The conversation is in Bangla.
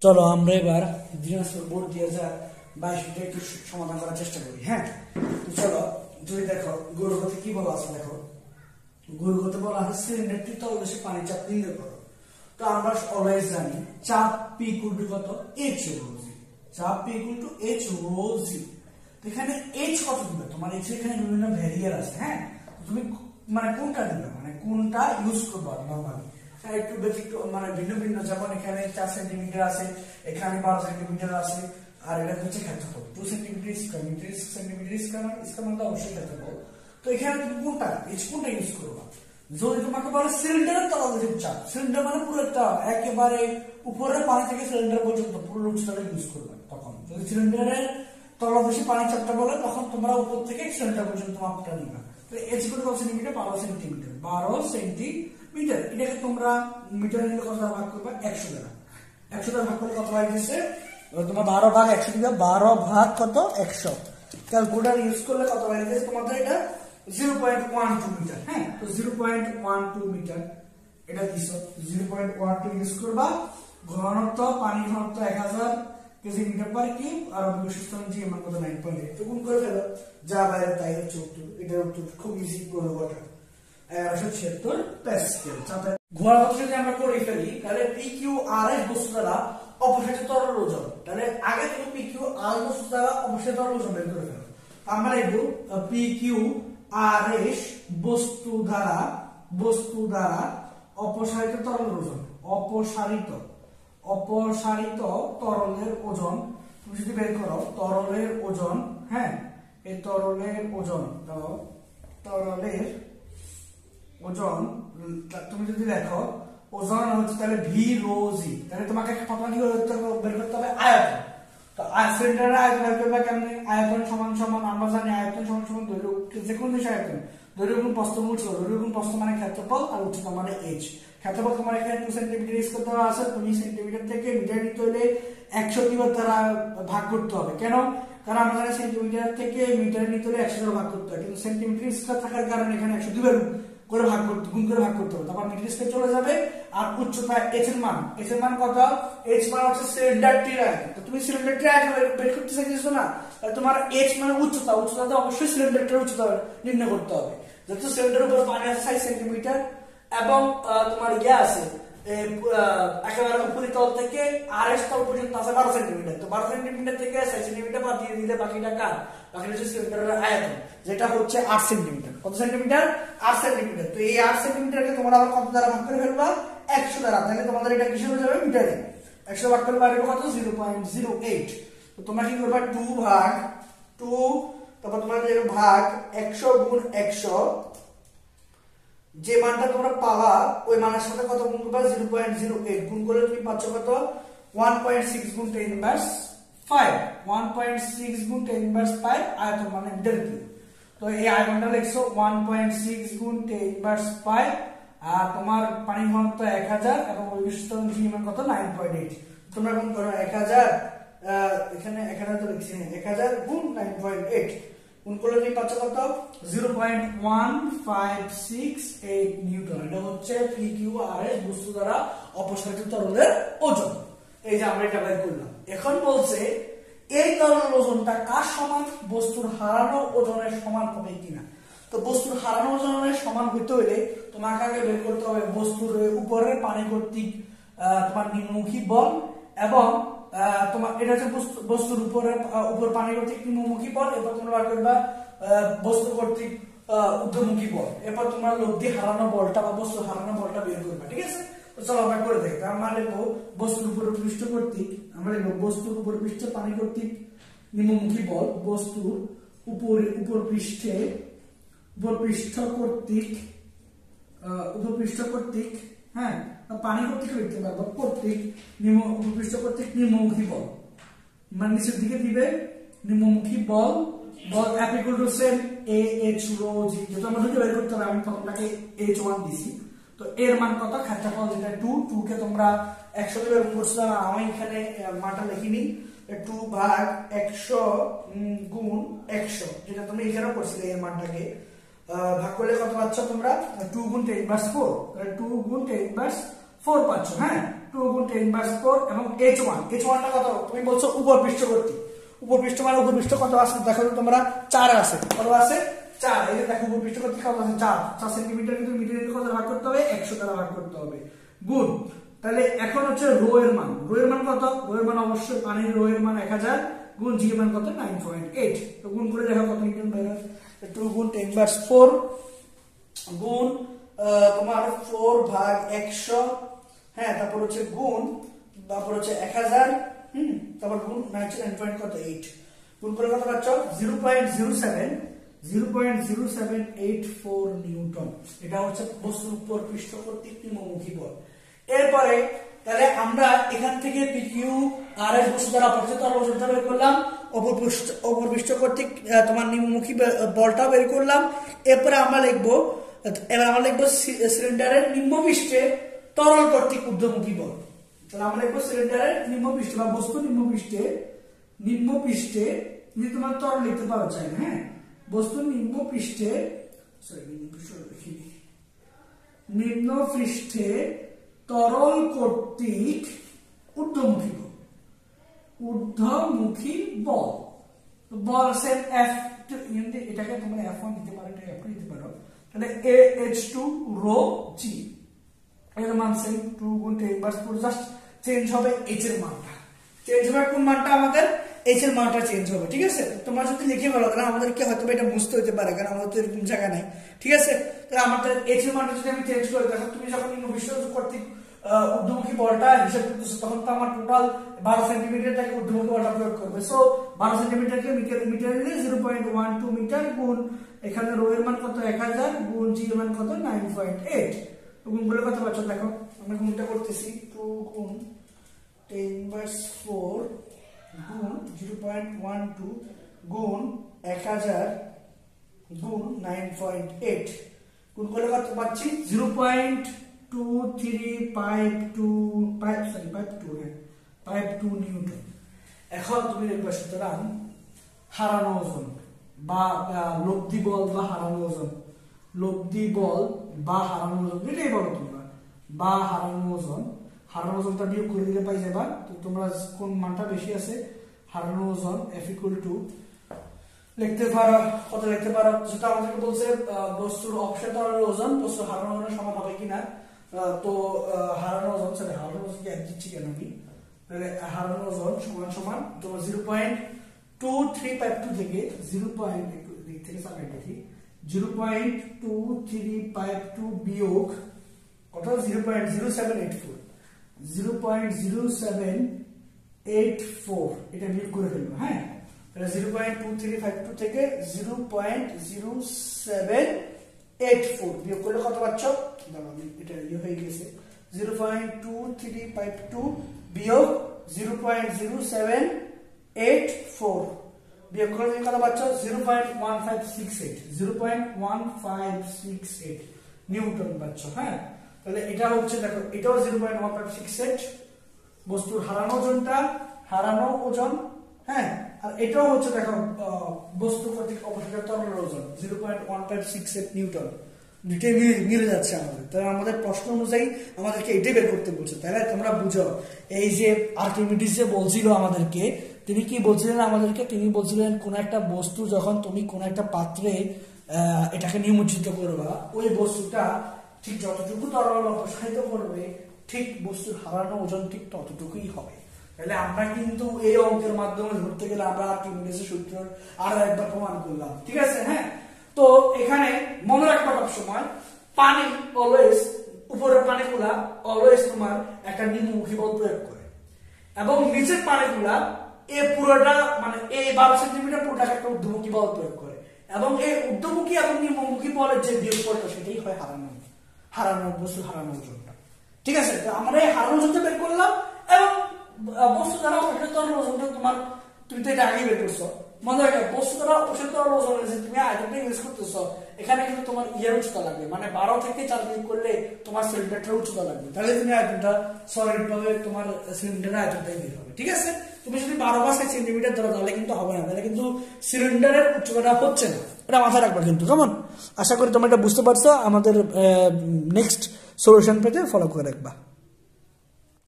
চলো আমরা এবার দিনাজপুর বোর্ড 2022 একটু সমাধান করার চেষ্টা করি। হ্যাঁ, তো চলো যদি দেখো গৌরগতি কি বলা আছে, দেখো গৌরগতি বলা আছে সিলিন্ডারটি তলদেশে পানির চাপ নির্ণয় করো। তো আমরা অলওয়েজ জানি চাপ P = কত, H ρ g। চাপ P = H ρ g। তো এখানে H কত দিবে, তোমার H এখানে বিভিন্ন ভ্যারিয়েবল আছে। হ্যাঁ, তুমি মানে কোনটা দিবে, মানে কোনটা ইউজ করবে নরমালি একটু ব্যতিক্রম, মানে ভিন্ন ভিন্ন, যেমন এখানে 4 সেন্টিমিটার আছে, এখানে 12 সেন্টিমিটার আছে, আর এটা হচ্ছে ক্ষেত্রফল 2 centimetre square metre centimetre square মানে অবশ্যই ক্ষেত্রফল। তো এখানে তুমি কোনটা ইউজ করবা? যদি তোমাকে বলে সিলিন্ডারের তলদেশের চাপ, সিলিন্ডার মানে পুরোটা একেবারে উপরের পানি থেকে সিলিন্ডার পর্যন্ত পুরো উচ্চতাটা ইউজ করবে। তখন যদি সিলিন্ডারের তলদেশে পানির চাপটা বলে তখন তোমরা উপর থেকে সিলিন্ডার পর্যন্ত মাপটা নিবা। তো H = কত সেন্টিমিটার, 12 সেন্টিমিটার, 12 সেন্টিমিটার। এটাকে তোমরা মিটার নিলে কত দ্বারা ভাগ করবে, 100 দ্বারা। 100 দ্বারা ভাগ করলে কত হয় গেছে, তোমার 12 ভাগ 100 দিবে, 12 ভাগ কত 100। ক্যালকুলেটর ইউজ করলে কত হয় গেছে তোমাদের, এটা 0.12 মিটার। হ্যাঁ, তো 0.12 মিটার এটা দিছো, 0.12 ইউজ করবা। ঘনত্ব পানি ঘনত্ব 1000 কেজি মিটার পার কিউব, আর অবশিষ্ট জি এর মান কত 9.8। তো গুণ করে ফেলো, যা বাইরে তাই হচ্ছে উত্তর। এটার উত্তর খুব ইজি করে বটা 1176 প্যাসকেল। চাপে ঘোরাঘুরি যদি আমরা করে ফেলি তাহলে PQRS বস্তু দ্বারা অপসারিত তরল ওজন, তাহলে আগে তুমি PQR বস্তু দ্বারা অপসারিত তরল ওজন বের করে ফেলো। আমরা লিখব PQRS বস্তু দ্বারা অপসারিত তরল ওজন, অপসারিত তরলের ওজন তুমি যদি বের করো, তরলের ওজন, হ্যাঁ এই তরলের ওজন দাও, তরলের ওজন তুমি যদি দেখো ওজন হচ্ছে তাহলে V ρ g, তাহলে তোমাকে প্রথমে কি বের করতে হবে, আয়তন। তো সিলিন্ডারের আয়তন বের করবে কেমনে, আয়তন সমান সমান আমরা জানি আয়তন সমান সমান দৈর্ঘ্য, যে কোন দিকে আয়তন, দৈর্ঘ্য গুণ প্রস্থ গুণ উচ্চতা, দৈর্ঘ্য গুণ প্রস্থ মানে ক্ষেত্রফল, আর উচ্চতা মানে h। ক্ষেত্রফল তোমার এখানে 2 সেন্টিমিটার ইউজ করতে আছে, তুমি সেন্টিমিটার থেকে মিটার নিতে হলে 100 দিবার দ্বারা ভাগ করতে হবে। কেন, কারণ আমরা জানি সেন্টিমিটার থেকে মিটার নিতে হলে 100 দ্বারা ভাগ করতে হয়, কিন্তু সেন্টিমিটার স্কয়ার থাকার কারণে এখানে 100 দিবার করে ভাগ করতে, গুণ করে ভাগ করতে হবে। তারপর মিটার স্কয়ার চলে যাবে, আর উচ্চতা h এর মান কত, h মান হচ্ছে সিলিন্ডারটির আয়তন। তো তুমি সিলিন্ডারটির আয়তন বের করতে চাইছো না, তাহলে তোমার h মানে উচ্চতাতে অবশ্যই সিলিন্ডারটির উচ্চতা নির্ণয় করতে হবে। যেহেতু সিলিন্ডারের উপর পানি আছে 6 সেন্টিমিটার এবং তোমার আছে একেবারে উপরিতল থেকে RS তল পর্যন্ত আছে 12 সেন্টিমিটার। তো 12 সেন্টিমিটার থেকে 6 সেন্টিমিটার বাদ দিয়ে দিলে বাকিটা কার, বাকিটা হচ্ছে সিলিন্ডারের আয়তন, যেটা হচ্ছে 8 সেন্টিমিটার। কত সেন্টিমিটার, 8 সেন্টিমিটার। তো এই 8 সেন্টিমিটারকে তোমরা আবার কত দ্বারা ভাগ করে ফেলবা, 100 দ্বারা। তাহলে তোমাদের এটা কিসে হয়ে যাবে, মিটারে। 100 ভাগ করলে পারবে কত, 0.08। তো তোমরা কি করবা, 2 ভাগ 2, তারপর তোমরা লিখবে ভাগ 100 গুণ 100, যে মানটা তোমরা পাবা ওই মানের সাথে কত গুণ করবা, 0.08 গুণ করলে তুমি পাচ্ছ কত, 1.6 গুণ 10⁻5, 1.6 গুণ 10⁻5 আয়তন মানে মিটার কিউব। তো এই আয়তনটা লিখছো 1.6 গুণ 10⁻5, আর তোমার পানি ঘনত্ব 1000 এবং অবশিষ্ট জি মান কত, 9.8। তোমরা গুণ করো 1000, এখানে 1000 তো লিখছি, 1000 গুণ 9.8 গুণ করলে তুমি পাচ্ছ কত, 0.1568 নিউটন। এটা হচ্ছে PQRS বস্তু দ্বারা অপসারিত তরলের ওজন। এই যে আমরা এটা বের করলাম। এখন বলছে এই তরল ওজনটা কার সমান, বস্তুর হারানো ওজনের সমান হবে কিনা। তো বস্তুর হারানো ওজনের সমান হইতে হইলে তোমাকে আগে বের করতে হবে বস্তুর উপরের পানি কর্তৃক তোমার নিম্নমুখী বল, এবং তোমার এটা হচ্ছে বস্তুর উপর পানি কর্তৃক নিম্নমুখী বল। এরপর তোমরা বার করবা বস্তু কর্তৃক ঊর্ধ্বমুখী বল। এরপর তোমরা লব্ধি হারানো বলটা বা বস্তু হারানো বলটা বের করবা। ঠিক আছে, তো চলো আমরা করে দেখি। আমরা লিখবো বস্তুর উপর পৃষ্ঠ কর্তৃক, আমরা লিখবো বস্তুর উপর পৃষ্ঠে পানি কর্তৃক নিম্নমুখী বল, বস্তুর উপর পৃষ্ঠ কর্তৃক হ্যাঁ পানি কর্তৃক লিখতে পারবো, কর্তৃক উপপৃষ্ঠ কর্তৃক নিম্নমুখী বল, মানে নিচের দিকে দিবে নিম্নমুখী বল, F = সেম AH ρ g। যেটা আমরা দুটো বের করতে হবে, আমি প্রথমটাকে H1 দিছি। তো এর মান কত, ক্ষেত্রফল যেটা 2 কে তোমরা 100 দিয়ে বের করছো, আমি এখানে মানটা লিখিনি, 2 ভাগ 100 গুণ 100, যেটা তুমি এখানে করছিলে। এর মানটাকে ভাগ করলে কত পাচ্ছ তোমরা, 2 গুণ 10⁻4, তাহলে 2 গুণ 10⁻4 পাচ্ছ। হ্যাঁ, 2 গুণ 10^4 এবং h1 টা কত তুমি বলছো উপপৃষ্ঠ কর্তৃক উপপৃষ্ঠ মানে উপপৃষ্ঠ কত আছে দেখো তোমরা 4 আছে কত আছে 4 এই যে দেখো উপপৃষ্ঠ কর্তৃক কত আছে 4 সেন্টিমিটার কিন্তু মিটারের কত ভাগ করতে হবে 100 দ্বারা ভাগ করতে হবে গুণ তাহলে এখন হচ্ছে রো এর মান কত রো এর মান অবশ্যই পানির রো এর মান 1000 গুণ জি এর মান কত 9.8 তো গুণ করে দেখো কত নিউটন বের হয় 2 গুণ 10^4 গুণ তোমার 4 ভাগ 100 হ্যাঁ তারপর হচ্ছে গুণ তারপর হচ্ছে 1000 তারপর গুণ 9.8 গুণ করে কত পাচ্ছ 0.0784 নিউটন এটা হচ্ছে বস্তুর উপর পৃষ্ঠ কর্তৃক নিম্নমুখী বল এরপরে তাহলে আমরা এখান থেকে পিকিউ আর এস বস্তু দ্বারা অপসারিত ওজনটা বের করলাম অপর পৃষ্ঠ কর্তৃক তোমার নিম্নমুখী বলটা বের করলাম এরপরে আমরা লিখবো সিলিন্ডারের নিম্নপৃষ্ঠে তরল কর্তৃক ঊর্ধ্বমুখী বল তাহলে আমরা লিখবো সিলিন্ডারের নিম্নপৃষ্ঠে বা বস্তু নিম্নপৃষ্ঠে যদি তোমার তরল লিখতে পারো চাই না হ্যাঁ বস্তু নিম্নপৃষ্ঠে তরল কর্তৃক ঊর্ধ্বমুখী বল বল সেম এফ এটাকে তোমরা F1 দিতে পারো এটা F2 দিতে পারো তাহলে H2 রো জি এর মান সেম 2 গুণ 10^4 জাস্ট চেঞ্জ হবে h এর মানটা চেঞ্জ হবে কোন মানটা আমাদের h এর মানটা চেঞ্জ হবে ঠিক আছে তোমরা যদি লিখে বলো তাহলে আমাদেরকে হয়তো এটা বুঝতে হতে পারে কারণ আমাদের তো এরকম জায়গা নাই ঠিক আছে তাহলে আমাদের h এর মানটা যদি আমি চেঞ্জ করে দেখো তুমি যখন নিম্নপৃষ্ঠ কর্তৃক ঊর্ধ্বমুখী বলটা হিসাব করতেছো তখন তো আমার টোটাল 12 সেন্টিমিটারটাকে ঊর্ধ্বমুখী বলটা প্রয়োগ করবে সো 12 সেন্টিমিটারকে মিটারে নিলে 0.12 মিটার গুণ এখানে রো এর মান কত 1000 গুণ জি এর মান কত 9.8 গুণ করে কত পাচ্ছ দেখো আমরা গুণটা করতেছি 2 গুণ 10^4 গুণ 0.12 গুণ 1000 গুণ 9.8 গুণ করলে কত পাচ্ছি 0.2352 নিউটন এখন তুমি লিখবে সুতরাং হারানো ওজন বা লব্ধি বল বা হারানো ওজন এটাই বলো তোমরা বা হারানো ওজনটা বিয়োগ করে দিলে পাই যাবা তো তোমরা কোন মানটা বেশি আছে হারানো ওজন F লিখতে পারো কত লিখতে পারো যেটা আমাদেরকে বলছে বস্তুর অপসারিত ওজন বস্তুর হারানো ওজনের সমান হবে কিনা তো হারানো ওজন কি দিচ্ছি কেন আমি তাহলে হারানো ওজন সমান তোমার 0.2352 থেকে 0.2352 বিয়োগ কত 0.0784 এটা বিয়োগ করে ফেলবো হ্যাঁ তাহলে 0.2352 থেকে 0.0784 বিয়োগ করলে কত পাচ্ছ দাঁড়াও এটা হয়ে গেছে 0.2352 বিয়োগ 0.0784 বিয়োগ করলে তুমি কত পাচ্ছ 0.1568 নিউটন পাচ্ছ হ্যাঁ তাহলে এটা হচ্ছে দেখো এটাও 0.1568 বস্তুর হারানো ওজন হ্যাঁ আর এটাও হচ্ছে দেখো বস্তু কর্তৃক অপসারিত তরল ওজন 0.1568 নিউটন দুটোই মিলে যাচ্ছে আমাদের তাহলে আমাদের প্রশ্ন অনুযায়ী আমাদেরকে এটাই বের করতে বলছে তাহলে তোমরা বুঝো এই যে আর্কিমিডিস যে বলছিল আমাদেরকে তিনি কি বলছিলেন আমাদেরকে তিনি বলছিলেন কোন একটা বস্তু যখন তুমি কোন একটা পাত্রে এটাকে নিমজ্জিত করবা ওই বস্তুটা ঠিক যতটুকু তরল অপসারিত করবে ঠিক বস্তুর হারানো ওজন ঠিক ততটুকুই হবে তাহলে আমরা কিন্তু এই অঙ্কের মাধ্যমে ধরতে গেলে আমরা আর্কিমিডিসের সূত্র আরো একবার প্রমাণ করলাম ঠিক আছে হ্যাঁ তো এখানে মনে রাখবা সবসময় পানি অলওয়েজ উপরের পানিগুলা অলওয়েজ তোমার একটা নিম্নমুখী বল প্রয়োগ করে এবং নিচের পানিগুলা এই পুরোটা মানে এই 12 সেন্টিমিটার পুরোটা একটা ঊর্ধ্বমুখী বল প্রয়োগ করে এবং এই ঊর্ধ্বমুখী এবং নিম্নমুখী বলের যে বিয়োগফলটা সেটাই হয় হারানো বস্তু হারানো ওজনটা ঠিক আছে তো আমরা এই হারানো ওজনটা বের করলাম এবং বস্তু দ্বারা অপসারিত ওজনটা তোমার তুমি তো এটা আগেই বের করছো মনে রাখবে বস্তু দ্বারা অপসারিত ওজন যে তুমি আইটেমটা ইউজ করতেছো এখানে কিন্তু তোমার ইয়ার উচ্চতা লাগবে মানে 12 থেকে 4 ক্লিক করলে তোমার সিলিন্ডারটার উচ্চতা লাগবে তাহলে তুমি আইটেমটা সলিড ভাবে তোমার সিলিন্ডারের আইটেমটাই বের হবে ঠিক আছে তুমি যদি 12 সেন্টিমিটার ধরো তাহলে কিন্তু হবে না তাহলে কিন্তু সিলিন্ডারের উচ্চতাটা হচ্ছে না এটা মাথায় রাখবা কিন্তু কেমন আশা করি তোমরা এটা বুঝতে পারছো আমাদের নেক্সট সলিউশন পেজে ফলো করে রাখবা